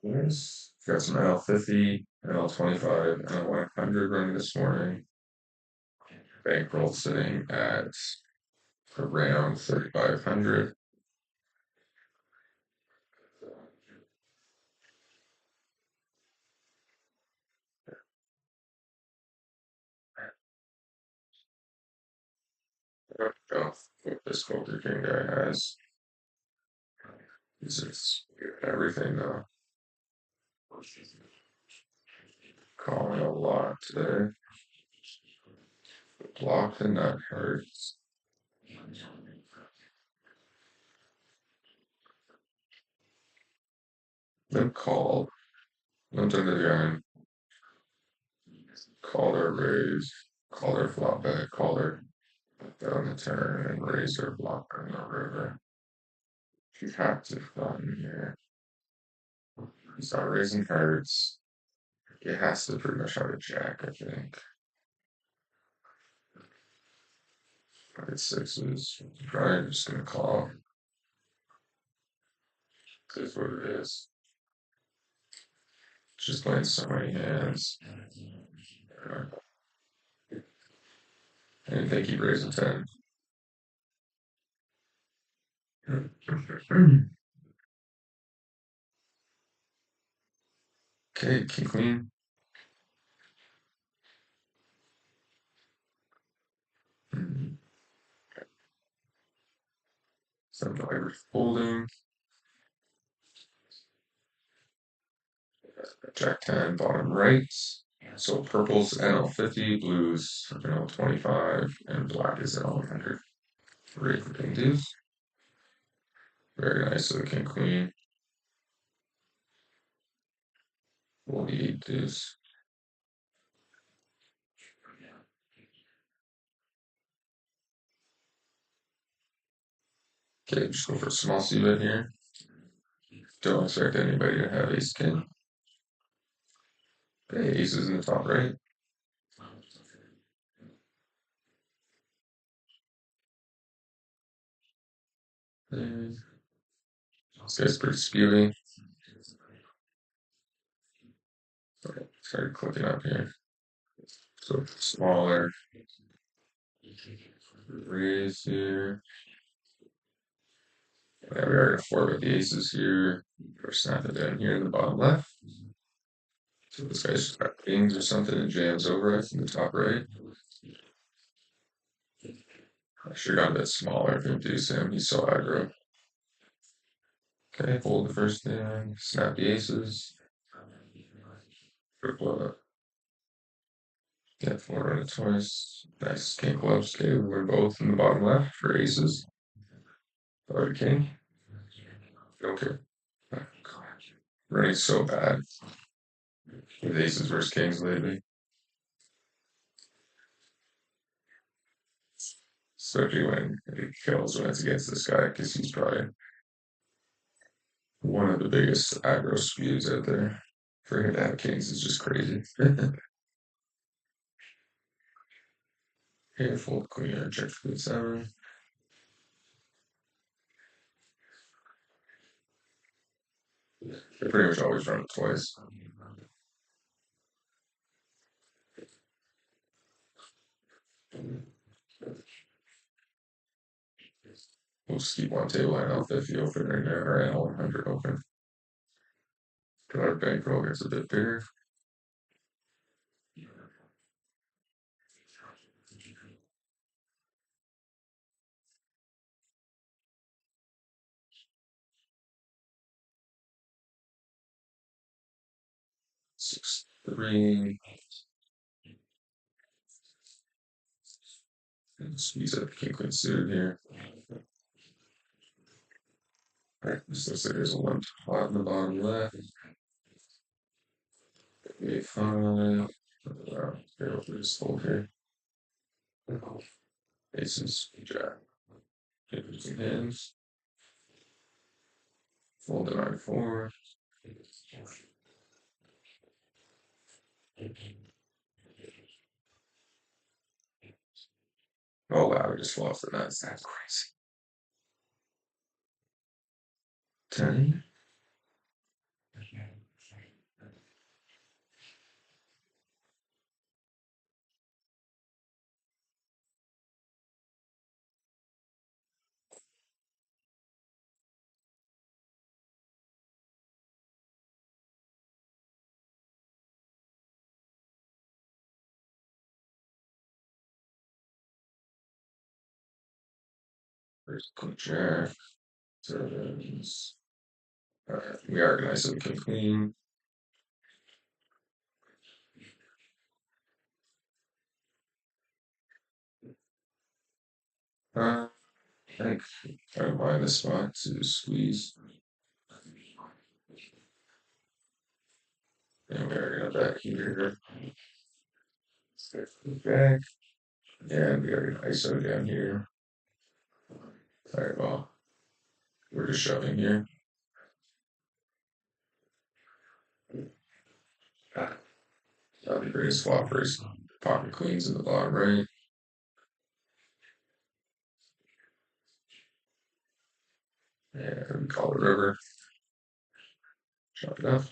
Yes. Got some NL50, NL25, and a 100 running this morning. Bankroll sitting at around 3,500. I don't know what this Golden King guy has. He's just everything though. Calling a lot today. Block and that hurts. Then called. Went under the gun. Called her raise. Called her flop back. Called her down the turn and raise her block on the river. She had to run here. He's not raising cards. He has to pretty much have a jack, I think. Pocket sixes. Probably just gonna call. Is what it is. Just playing so many hands. I didn't think he'd raise a 10. Okay, king queen. Some drivers folding. Jack 10, bottom right. So purple's NL50, blues NL25, and black is NL100. Ready for king deuce. Very nice. So the king queen will be deuce. Okay, just go for a small c bet here. Don't expect anybody to have ace king. Okay, ace is in the top right. This guy's pretty spewy. Okay, started clicking up here. So smaller. Raise here. Yeah, we are gonna four with the aces here. Or snap it down here in the bottom left. So this guy's just got kings or something and jams over us in the top right. I should have got a bit smaller if we induce him. He's so aggro. Okay, fold the first thing, snap the aces. Triple up. Yeah, four on it twice. Nice king clubs. Okay, we're both in the bottom left for aces. Alright, king. Okay. Running so bad with aces versus kings lately. Especially when it kills when it's against this guy, because he's probably one of the biggest aggro spews out there. For him to have kings is just crazy. Okay, fold queen or check for 7. They pretty much always run it twice. We'll just keep one table and L50 open right now, or L100 open. Our bankroll gets a bit bigger. Six, 3. And squeeze out the king queen suited here. Alright, this looks like there's a 1 pot in the bottom left. 8, 5. Wow, we'll just fold here. Aces, jack. Interesting hands. Fold the 9-4. Oh wow, we just lost the nuts. That's crazy. 10. There's Queen Jack. Sevens. Alright, we organize so we can clean. I think I don't mind this spot to squeeze. And we're gonna back here. Back. And we got an ISO down here. Alright, well, we're just shoving here. Not the greatest flop raise. Pocket queens in the bottom right. And we call it river. Chop it up.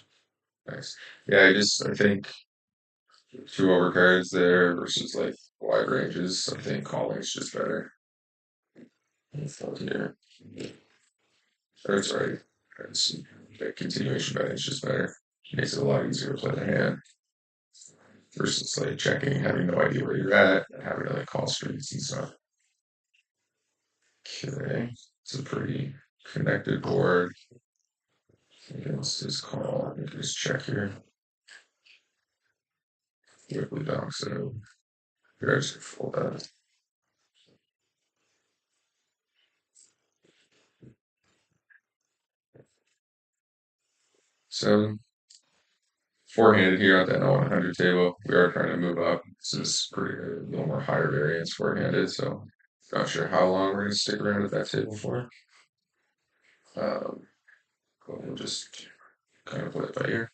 Nice. Yeah, I think two overcards there versus like wide ranges. I think calling's just better. Fold here. That's right. That's the continuation betting is just better. Makes it a lot easier to play the hand versus like checking, having no idea where you're at, and having to like call streets and stuff. Okay, it's a pretty connected board. Against this call, we can just check here. Quickly down, so here I just fold that. So four-handed here at that 100 table. We are trying to move up. This is pretty a little more higher variance four-handed, so not sure how long we're gonna stick around at that table for. Um, but we'll just kind of play it by ear.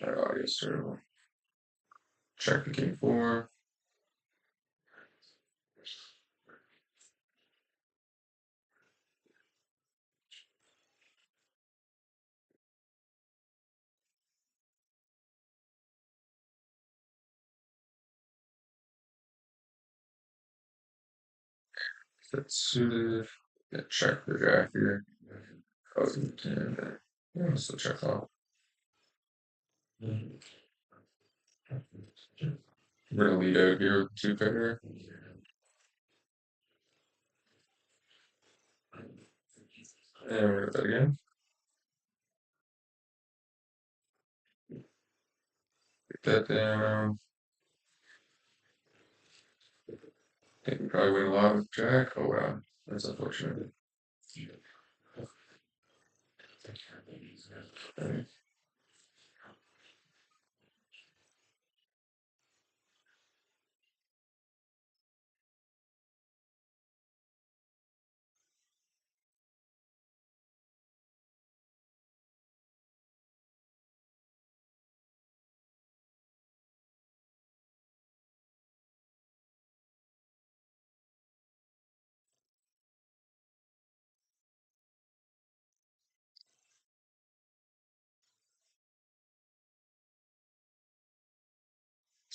Our audience so check the king four. That's suited. Yeah, check the jack here. Cousin ten. Yeah, so check off. We're gonna lead out here with two pair. And we're gonna bet again. Get that down. I think we probably win a lot with jack. Oh wow, that's unfortunate. Okay.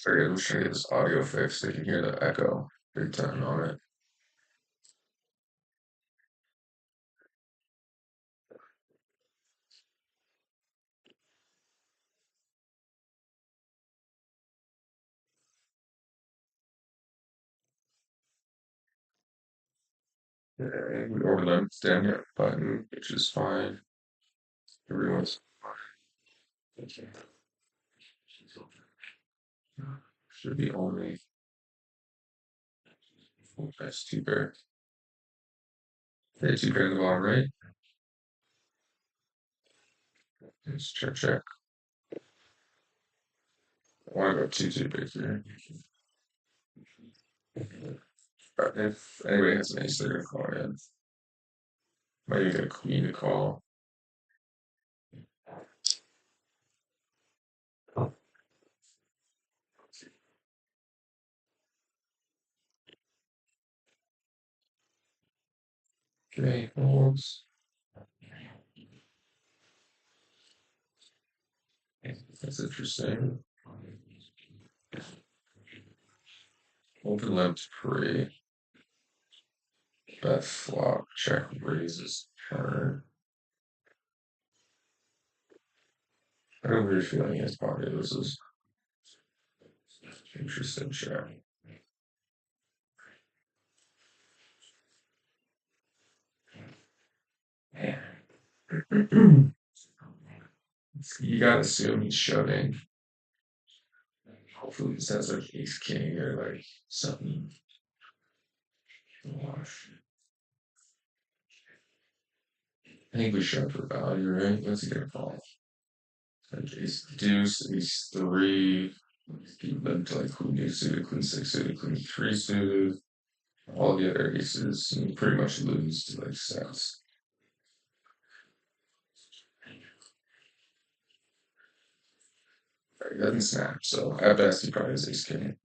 Sorry, I'm trying to get this audio fixed. So you can hear the echo big time on it. And we overlapped down here button, which is fine. Everyone's should be only that's two pair. Okay, two pair in the bottom right. Let's check check. I want to go two big here. If anybody has an ace, they're gonna call in. Might even get a queen to call. Okay, holds. That's interesting. Open left pre. Bet flop. Check raises turn. I have a weird feeling it's probably this is interesting chat. Man. You gotta assume he's shoving. Hopefully this has like ace king or like something to watch. I think we shove for value, right? What's he gonna call? Like ace deuce, ace three. Keep them to like queen deuce suited, queen six suited, queen three suited. All the other aces, and you pretty much lose to like sets. He doesn't snap, so at best he probably has ace king.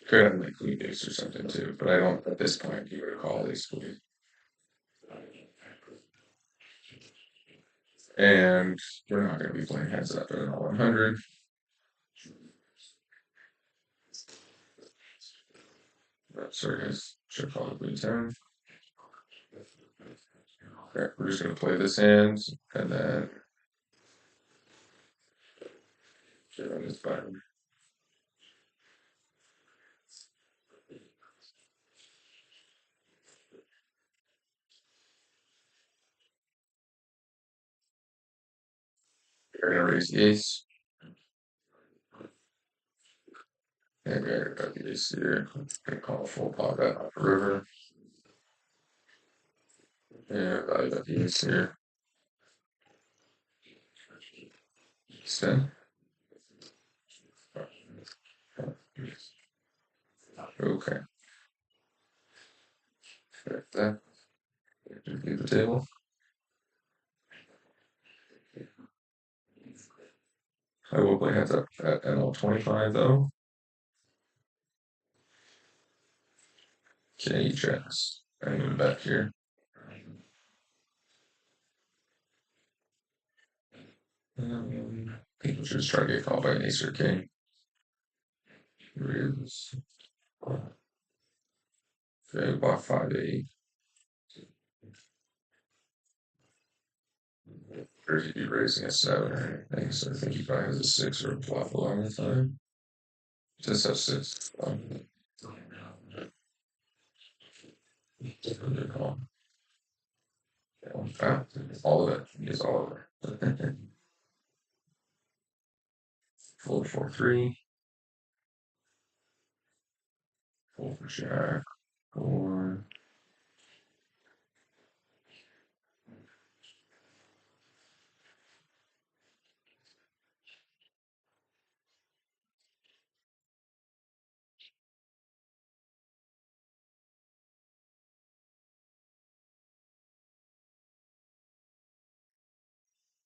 Could have like queen deuce or something too, but I don't at this point you would call ace queen. And we're not gonna be playing heads up at an all 100. Sorry guys, should probably 10. Okay, we're just gonna play this hand and then get on this button. We're gonna raise the ace. And we're gonna got the ace here. Gonna call a full pot bet off the river. And value got the ace here. Spin. Okay. Like that. Leave the table. I will play heads up at NL 25 though. Okay, he checks. I'm gonna bet here. People should just try to get called by an ace or king. Here it is. Okay, block 5-8. Or he'd be raising a 7 or anything, so I think he probably has a 6 or a flop along the time. Just have 6. Good call. All of it. Is all of it. 4-4-3. 4 for jack. 4.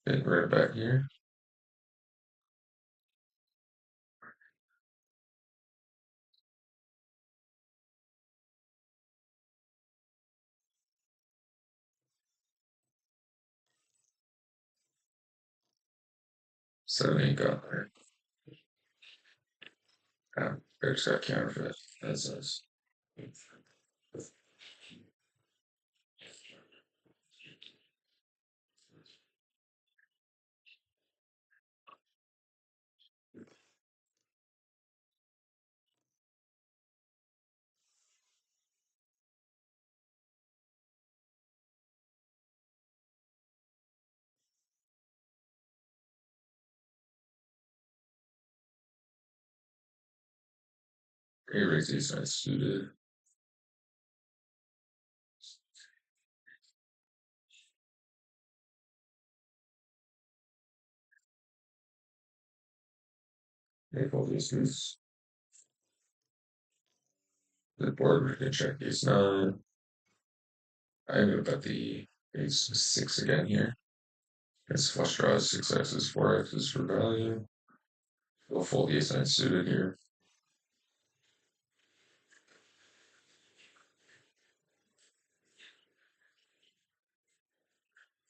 Big right back here. Seven ain't got there. There's that counterfeit. That's us. He raised these nice suited. Maple deuces. The board we can check ace 9. I'm gonna bet the ace 6 again here. It's flush draws, 6x's, 4x's for value. We'll fold the ace 9 suited here.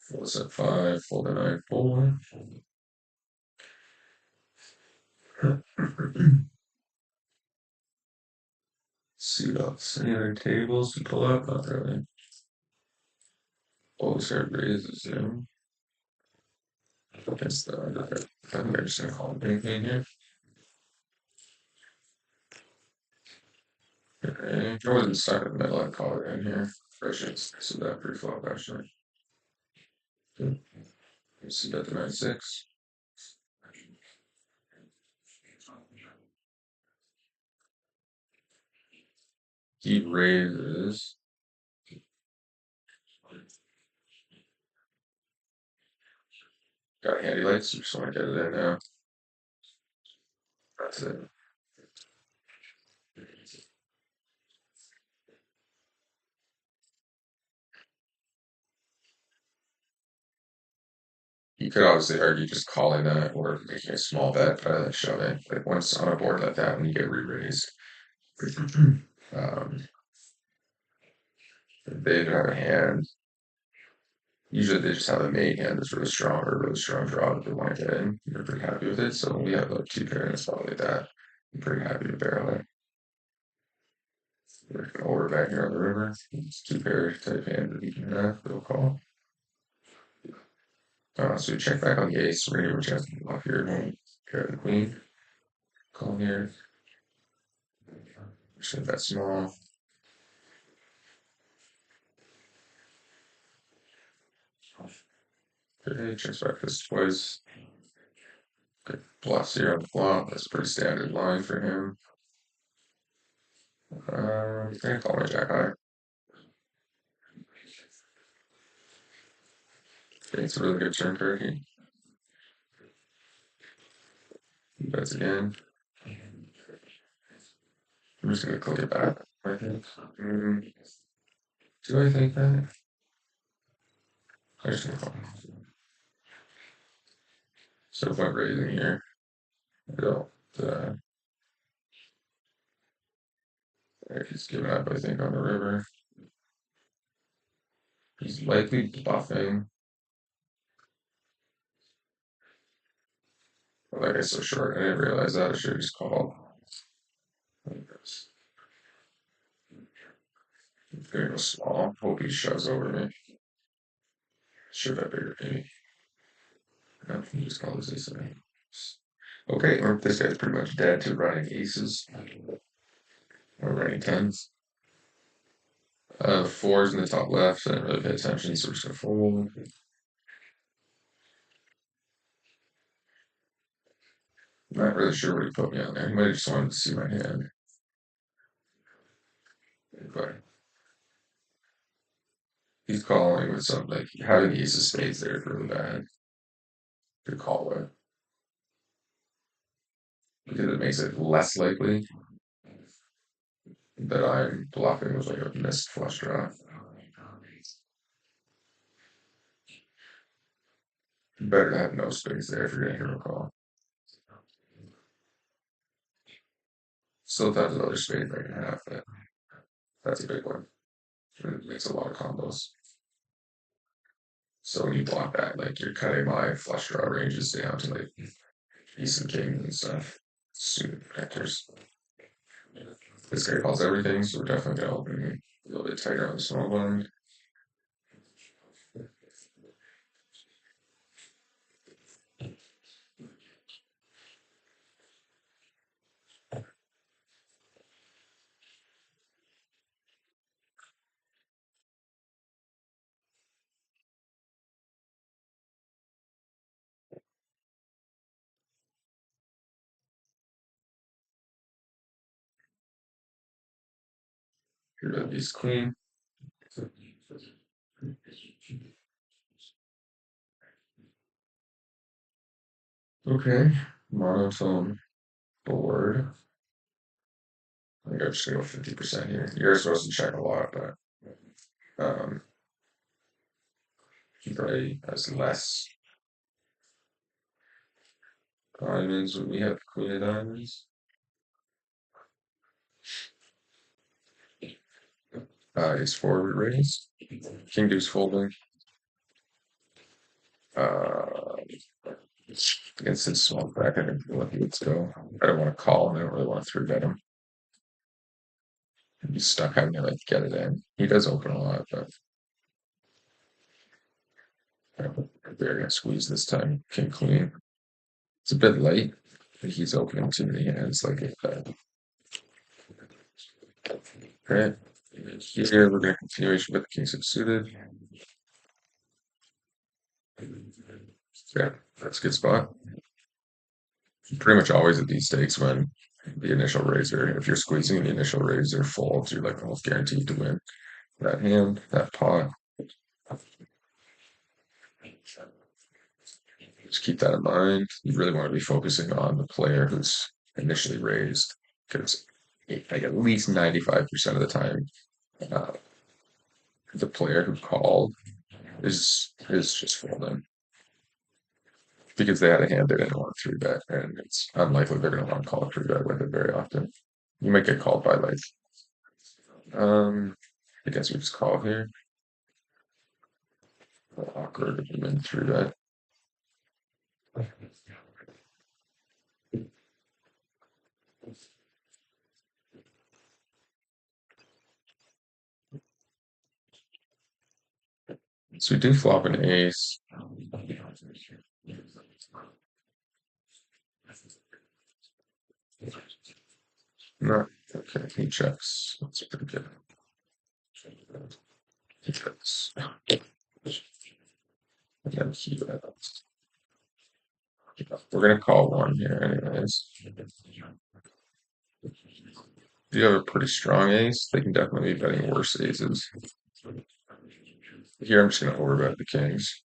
Fold this at 5, fold the 9, 4. Suit ups. Any other tables to pull up? Not really. Always heard raises, yeah. Against the under. I think they're just gonna call it anything here. Okay. I wasn't stuck in the middle. I'd call it in here. Fresh hits. So that pretty flop actually. Good. See that to 96. He raises. Got handy lights. Just want to get it in now. That's it. You could obviously argue just calling that or making a small bet by like shoving. Like once on a board like that, when you get re-raised, um, they have a hand. Usually they just have a main hand that's really strong draw that they want to get in. They're pretty happy with it. So when we have like two pair and stuff like that, I'm pretty happy to barrel it. We're gonna order back here on the river. It's two pair type hand that you can have. They'll call. So we check back on the ace. We're gonna check off here. Pair of the queen. Call here. Should bet small. Okay, checks back this twice. Good bluffs here on the flop. That's a pretty standard line for him. I think call my jack high. Okay, it's a really good turn card here. Bets again. I'm just gonna click it back, I think. Do I think that? I just gonna call. So if I'm raising here, I don't. He's giving up, I think, on the river. He's likely bluffing. Like I so short, I didn't realize that. I should have just called. Gonna go small. Hope he shoves over me. Should have bigger, maybe. No, he just called his ace. Okay, or this guy's pretty much dead to running aces. Or running tens. Fours in the top left, so I didn't really pay attention, so we're just gonna fold. Not really sure what he put me on there. He might have just wanted to see my hand. But he's calling with something like having the ace of spades there is really bad to call with. Because it makes it less likely that I'm bluffing with like a missed flush draw. Better to have no spades there if you're gonna hero call. Still have another spade I can have, but that's a big one. It makes a lot of combos. So when you block that, like you're cutting my flush draw ranges down to like ace and king and stuff. Suited vectors. This guy calls everything, so we're definitely gonna open a little bit tighter on the small blind. Here to ace queen. Okay, monotone board. I think I'm just gonna go 50% here. You're supposed to check a lot, but he probably has less diamonds when we have queen of diamonds. Ace forward raise. King deuce folding. Against his small bracket, I feel like he would go. I don't want to call him. I don't really want to three bet him. He's stuck having to like get it in. He does open a lot, but They're gonna squeeze this time. King queen. It's a bit late. But he's opening too many hands like that. Right. Here we're gonna continuation with the king six suited. Yeah, that's a good spot. Pretty much always at these stakes when the initial raiser, if you're squeezing the initial raiser folds, you're like almost guaranteed to win that hand, that pot. Just keep that in mind. You really want to be focusing on the player who's initially raised because like at least 95% of the time, uh, the player who called is just folding because they had a hand they didn't want to three bet, and it's unlikely they're going to want to call a three bet with it very often. You might get called by like, um, I guess we just call here. Awkward if you win three bet. So we do flop an ace. No, okay, he checks. That's pretty good. He checks. And then he bets. We're gonna call one here anyways. If you have a pretty strong ace, they can definitely be betting worse aces. Here I'm just gonna overbet the kings.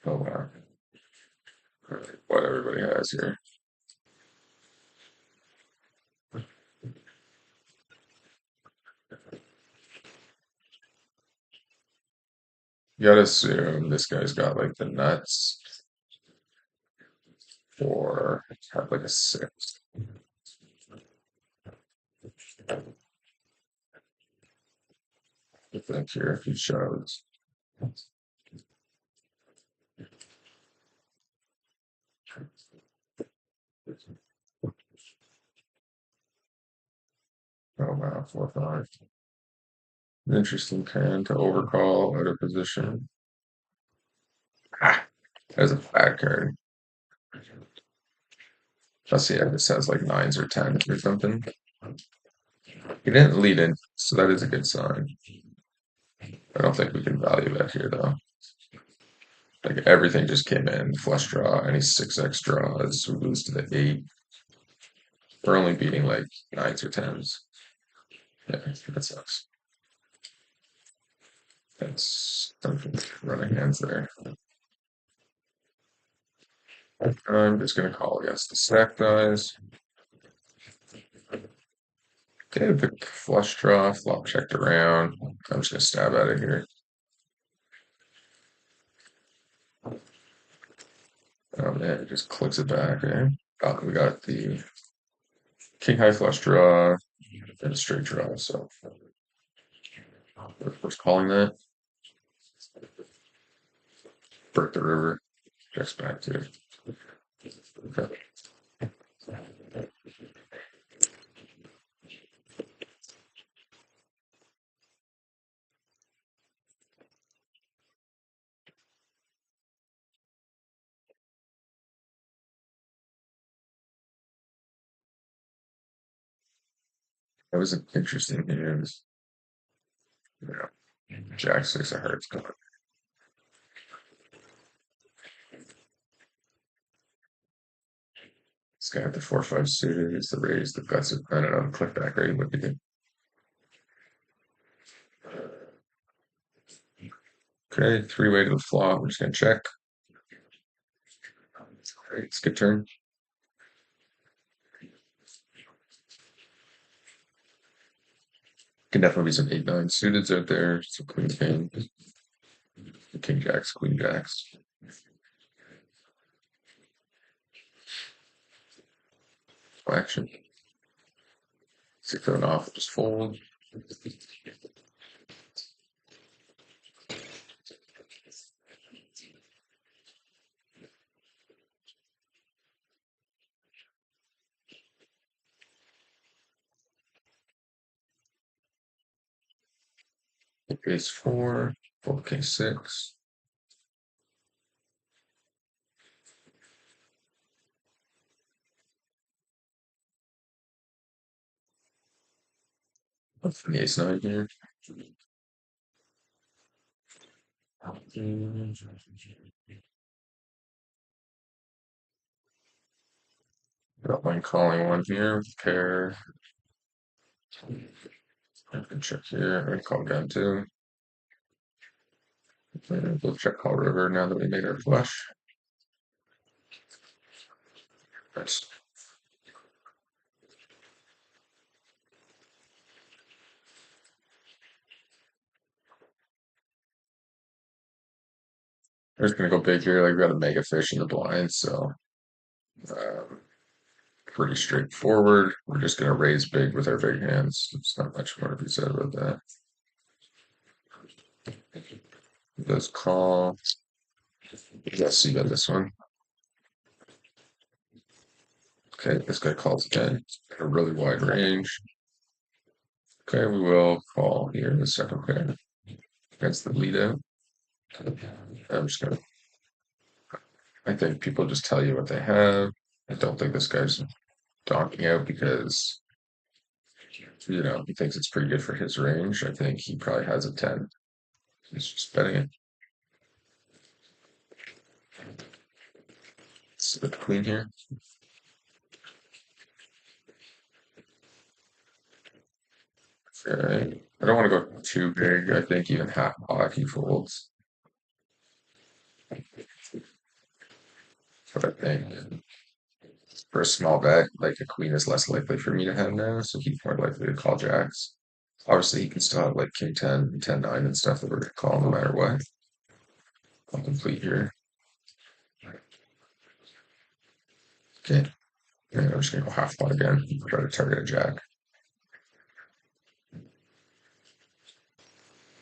Oh wow. What everybody has here. You gotta assume this guy's got like the nuts or have like a six. I think here if he shows. Oh wow, 4-5. An interesting hand to overcall out of position. Ah, that's a bad card. Let's see, this has like nines or tens or something. He didn't lead in, so that is a good sign. I don't think we can value that here though. Like everything just came in, flush draw, any 6x draws, we lose to the 8. We're only beating like nines or tens. Yeah, that sucks. That's something running hands there. I'm just gonna call against the stack dies. Okay, the flush draw, flop checked around. I'm just gonna stab at it here. Oh man, it just clicks it back, eh? Oh, we got the king high flush draw and a straight draw, so we're first calling that. Break the river, checks back to it. Okay. That was an interesting hand. Yeah. Jack six of hearts coming. This guy had the 4-5 suited, is the raise, the guts of, I don't know, click back right would be good. Okay, three-way to the flop. We're just gonna check. Great, it's a good turn. Can definitely be some 8-9 suiteds out there. Some queen king, king jacks, queen jacks. Action. 6-0 off, just fold. Ace 4, fold king 6. The ace nine here. Got one calling one here. Pair. I can check here. I call again too. We'll check call river now that we made our flush. Nice. We're just gonna go big here. Like we got a mega fish in the blind, so um, pretty straightforward. We're just gonna raise big with our big hands. There's not much more to be said about that. He does call. Yes, you got this one. Okay, this guy calls again. A really wide range. Okay, we will call here in the second pair against the lead out. I'm just gonna. I think people just tell you what they have. I don't think this guy's donking out because he thinks it's pretty good for his range. I think he probably has a 10. He's just betting it. Split the queen here. Okay. I don't want to go too big. I think even half pot he folds. But I think for a small bet, like a queen is less likely for me to have now, so he's more likely to call jacks. Obviously, he can still have like king 10, 10 9 and stuff that we're going to call no matter what. I'll complete here. Okay. And I'm just going to go half pot again. Try to target a jack.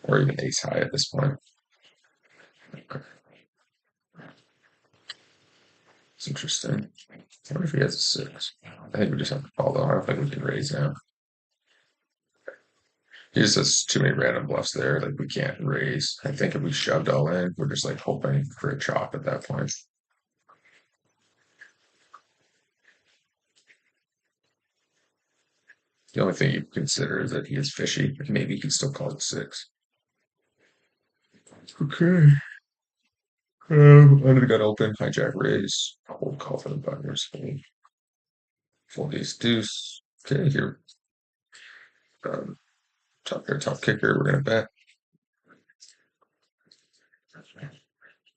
Or even ace high at this point. Okay. It's interesting. I wonder if he has a six. I think we just have to call though. I don't think we can raise now. He just has too many random bluffs there. Like we can't raise. I think if we shoved all in, we're just like hoping for a chop at that point. The only thing you consider is that he is fishy. Maybe he still calls a six. Okay. Under the gun open, hijack raise, hold call for the buttons, fold ace deuce. Okay, here, um, top pair, top kicker. We're gonna bet.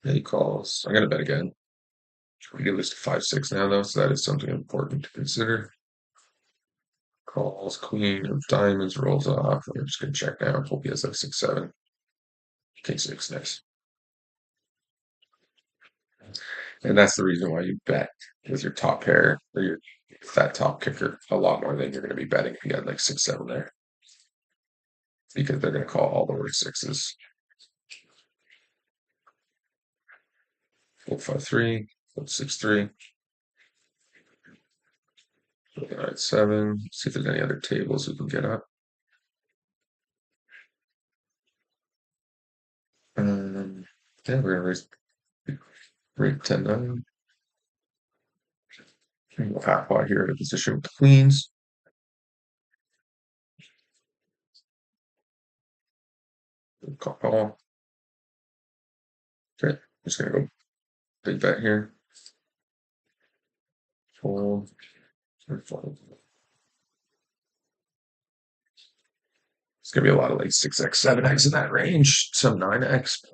Yeah, he calls. I'm gonna bet again. We get this to 5-6 now though, so that is something important to consider. Calls, queen of diamonds rolls off. I'm just gonna check now. Hope he has like 6-7. King 6 next. And that's the reason why you bet with your top pair or your fat top kicker a lot more than you're going to be betting if you had like 6-7 there. Because they're going to call all the worst sixes. 4-5-3, 4-6-3, 9-7. See if there's any other tables we can get up. Yeah, we're going to raise 10-9. We'll half pot here at a position with the queens. Call. Okay, I'm just going to go big bet here. Fold. Fold. It's gonna be a lot of like 6x, 7x in that range, some 9x.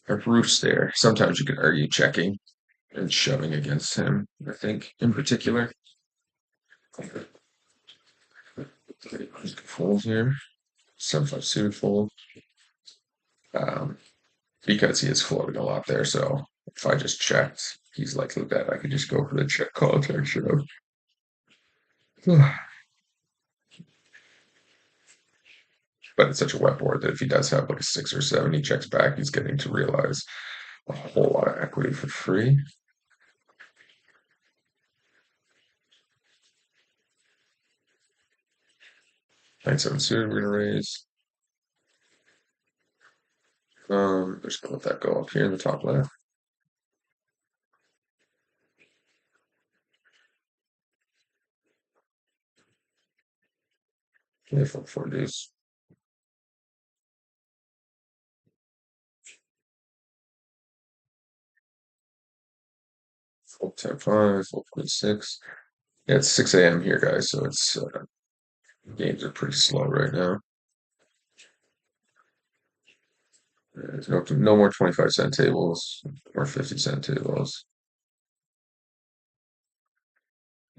A Roof's there. Sometimes you could argue checking and shoving against him, I think, in particular. Fold here. 7-5 suited fold. Um, because he is floating a lot there, so if I just checked, he's likely that I could just go for the check call check shove. But it's such a wet board that if he does have like a 6 or 7, he checks back, he's getting to realize a whole lot of equity for free. 9-7 suited, we're gonna raise. Just gonna let that go up here in the top left. Okay, for 4 days. Full 10-5, full 26. Yeah, it's 6 a.m. here, guys, so it's games are pretty slow right now. There's no more 25-cent tables, or 50-cent tables.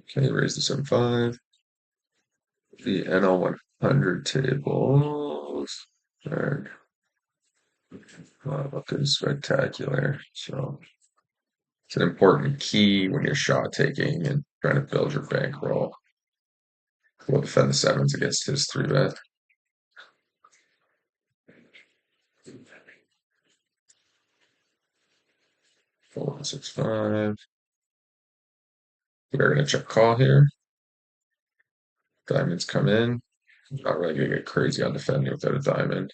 Okay, raise the 7-5. The NL 100 tables are looking spectacular. So it's an important key when you're shot taking and trying to build your bankroll. We'll defend the sevens against his 3-bet. 4-1-6-5. We're gonna check call here. Diamonds come in. Not really gonna get crazy on defending without a diamond.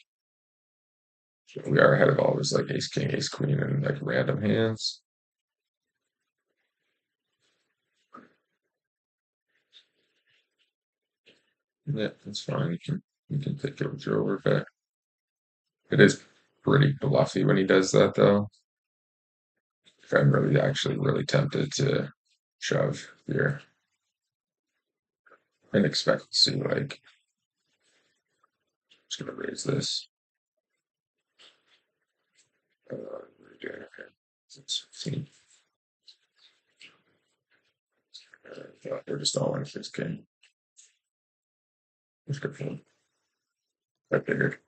We are ahead of all his like ace king, ace queen, and like random hands. Yeah, that's fine. You can take it with your overbet. It is pretty bluffy when he does that though. I'm really actually really tempted to shove here and expect to see like I'm just gonna raise this. Okay. It's 15. They're just all in his king. It's good for him. I figured.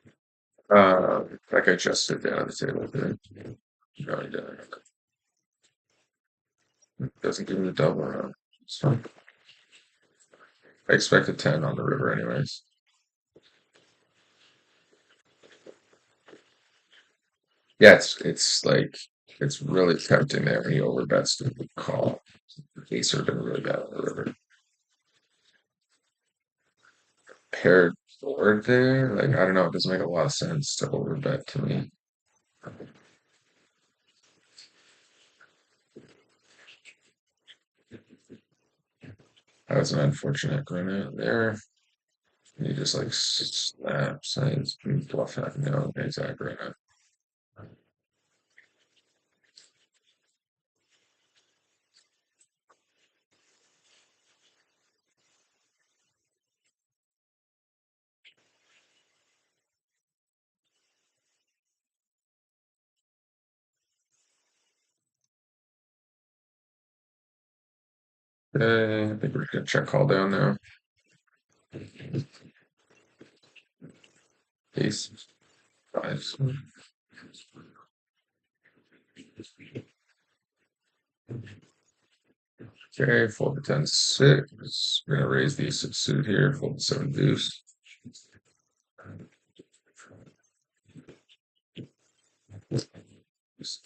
Like I just sit down at the table there. No, he didn't. Doesn't give me the double around. It's fine. I expect a 10 on the river anyways. Yeah, it's like it's really tempting there when he overbets to call. Ace would have been really bad on the river. Paired board there, like I don't know, it doesn't make a lot of sense to overbet to me. That was an unfortunate grenade there. He just like snaps and he's bluff that no exact grenade. Okay, I think we're gonna check call down now. Ace five. Okay, fold the 10-6. We're gonna raise the suit here, fold the 7 deuce.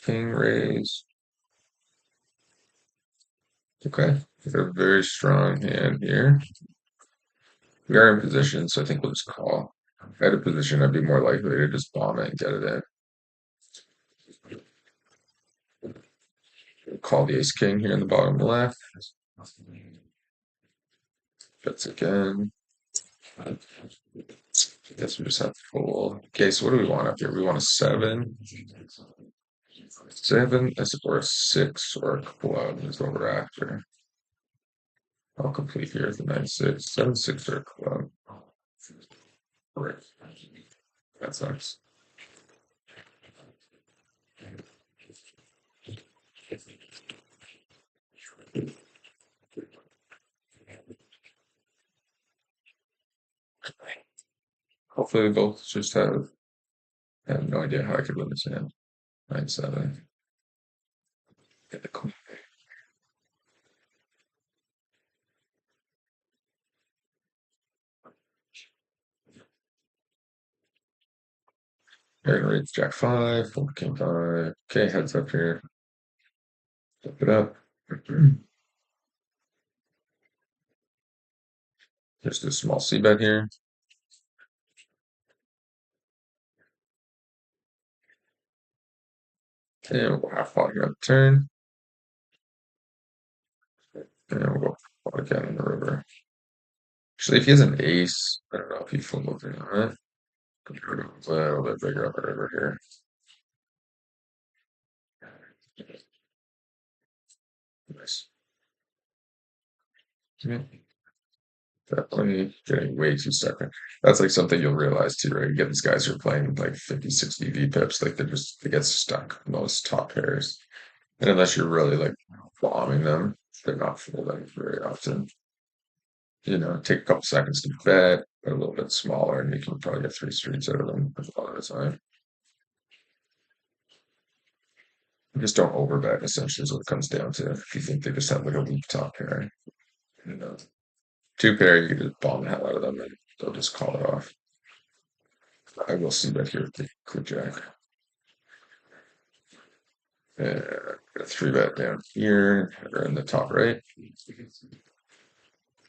King raise. Okay, we have a very strong hand here. We are in position, so I think we'll just call. If I had a position, I'd be more likely to just bomb it and get it in. We'll call the ace king here in the bottom left. Fits again. I guess we just have to fold. Okay, so what do we want up here? We want a 7. 7, or a 6 or a club is what we're after. I'll complete here with the 9-6. 7-6 or a club. Right. That sucks. Hopefully we both just I have no idea how I could win this hand. 9-7. Get the queen. Aaron reads Jack 5, fold King 5. Okay, heads up here. Flip it up. Just a small C bet here. And we'll half pot here on the turn. And we'll go pot again in the river. Actually, if he has an ace, I don't know if he full looking on it. Could go a little bit bigger up the river here. Nice. Yeah. Definitely getting way too stuck in. That's like something you'll realize too, right? You get these guys who are playing like 50, 60 V pips, like they get stuck in those top pairs. And unless you're really like bombing them, they're not folding very often. Take a couple seconds to bet, but a little bit smaller, and you can probably get three streets out of them a lot of the time. Just don't overbet, essentially, is what it comes down to. If you think they just have like a weak top pair, you know, two pair, you can just bomb the hell out of them and they'll just call it off. I will see that here with the quick jack. A three bet down here, or in the top right.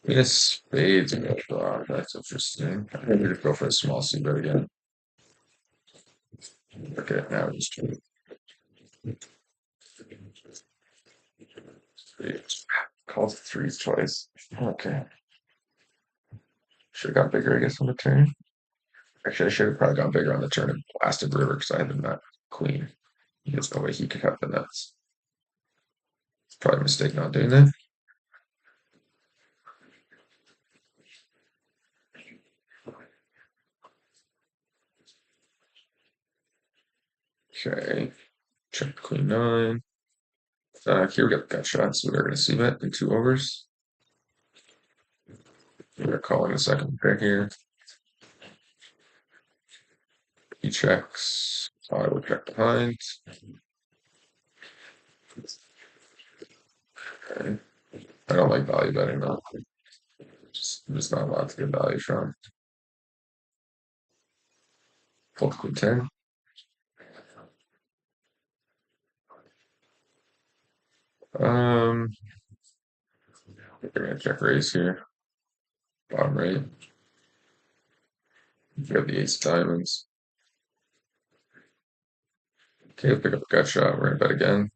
Yes, spades and a draw. That's interesting. I'm going to go for a small C bet again. Okay, now just spades. Calls threes twice. Okay. Should have got bigger, I guess, on the turn. Actually, I should have probably gone bigger on the turn and blasted river because I had the nut queen. There's no way he could have the nuts. It's probably a mistake not doing that. Okay. Check queen nine. Here we got gut shots. So we're going to see that in two overs. We're calling a second pair here. He checks. I would check behind. Okay. I don't like value betting though. Just not a lot to get value from. Fold queen 10. Um, we're gonna check raise here. Bottom right. You have the ace of diamonds. Okay, pick up a gut shot. We're gonna bet again.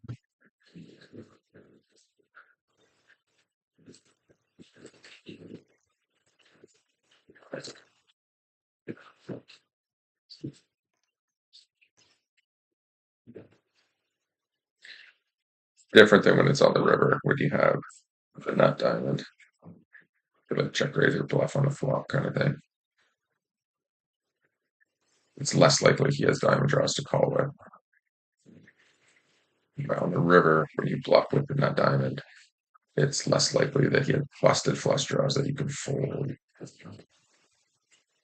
Different than when it's on the river, when you have the nut diamond. Like check raise or bluff on the flop kind of thing. It's less likely he has diamond draws to call with. But on the river, when you bluff with the nut diamond, it's less likely that he had busted flush draws that you can fold.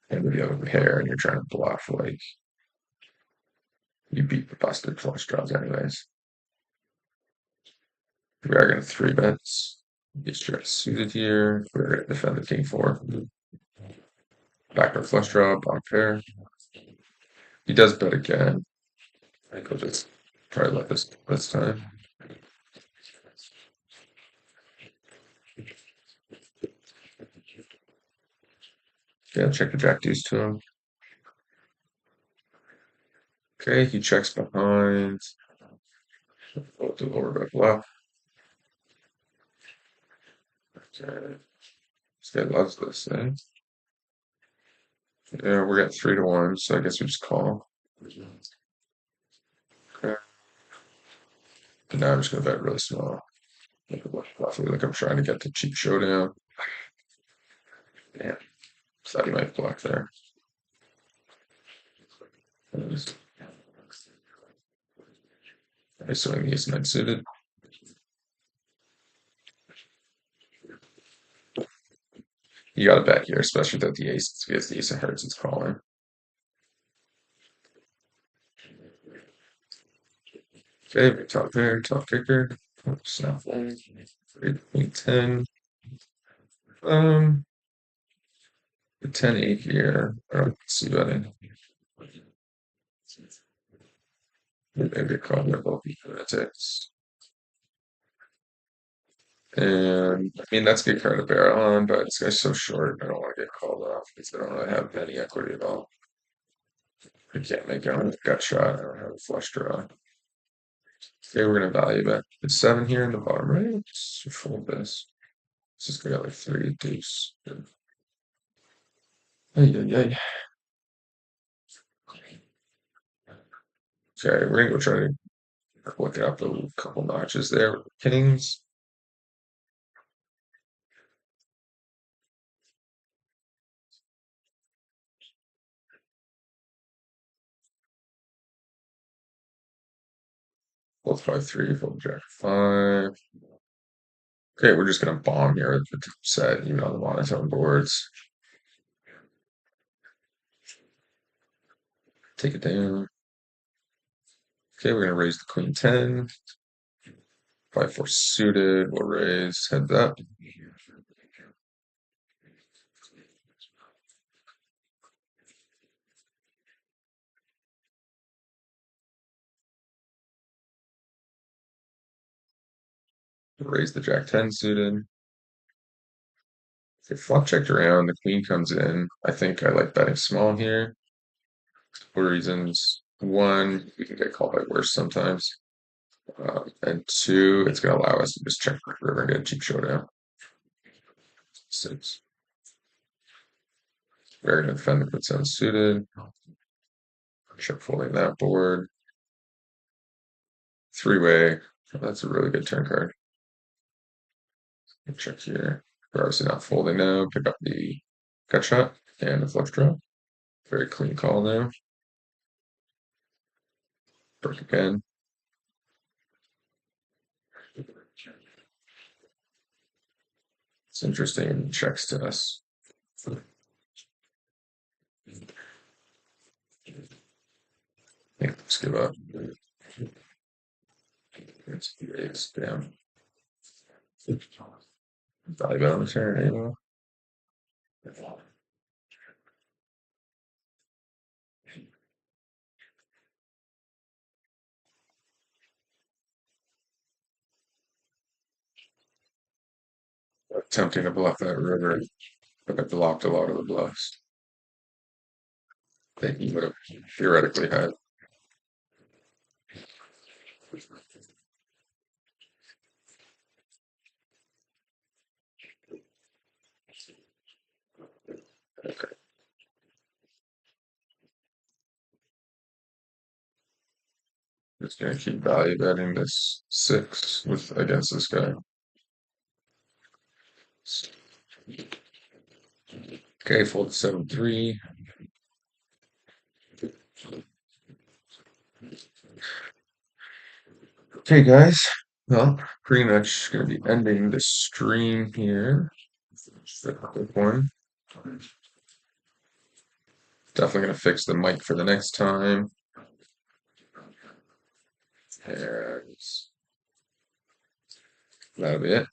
And if you have a pair and you're trying to bluff, like you beat the busted flush draws anyways. We are going to three bets. Get straight suited here. We're going to defend the king four. Backdoor flush draw, block pair. He does bet again. I think I'll just try to let this time. Yeah, check the jack deuce to him. Okay, he checks behind. We'll do overbet bluff. Okay. This guy loves this thing. Yeah, we're at 3-1, so I guess we just call. Okay. And now I'm just gonna bet really small. Like I'm trying to get to cheap showdown. Yeah, thought he might block there. I swing the ace nine suited. You got to bet here, especially that the ace, because the ace of hearts is calling. Okay, top pair, top kicker, snap one, 3.10. The 10-8 here. I don't see betting. Maybe a call there both lunatics. And I mean that's a good card to bear on, but this guy's so short, I don't want to get called off because I don't really have any equity at all. I can't make out a gut shot. I don't have a flush draw. Okay, we're gonna value bet. It's 7 here in the bottom right. Let's fold this. This is gonna like 3 deuce. Ay, ay, ay. Okay, we're gonna go try to look it up a couple notches there with the kings. Fold 5-3, fold jack 5. Okay, we're just gonna bomb here at the top set, even on the monotone boards. Take it down. Okay, we're gonna raise the queen 10. 5-4 suited, we'll raise, heads up. Raise the jack 10 suited. Okay, flop checked around, the queen comes in. I think I like betting small here for reasons. One, we can get called by worse sometimes. And two, it's going to allow us to just check the river and get a cheap showdown. 6. We're going to defend the queen 7 suited. Check folding that board. Three-way. That's a really good turn card. Check here. We're obviously not folding now. Pick up the cut shot and the flush draw. Very clean call now. Break again. It's interesting. Checks to us. Yeah, let's give up. It's down. Value bet on the turn anymore. Attempting to bluff that river, but I blocked a lot of the bluffs that he would have theoretically had. Okay, just gonna keep value betting this 6 with against this guy. Okay, fold 7-3. Okay, guys. Well, pretty much gonna be ending the stream here. Just a quick one. Definitely gonna fix the mic for the next time. And that'll be it.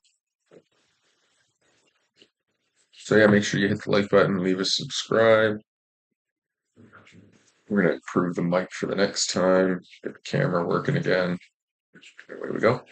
So yeah, make sure you hit the like button, leave a subscribe. We're gonna improve the mic for the next time. Get the camera working again. Away we go.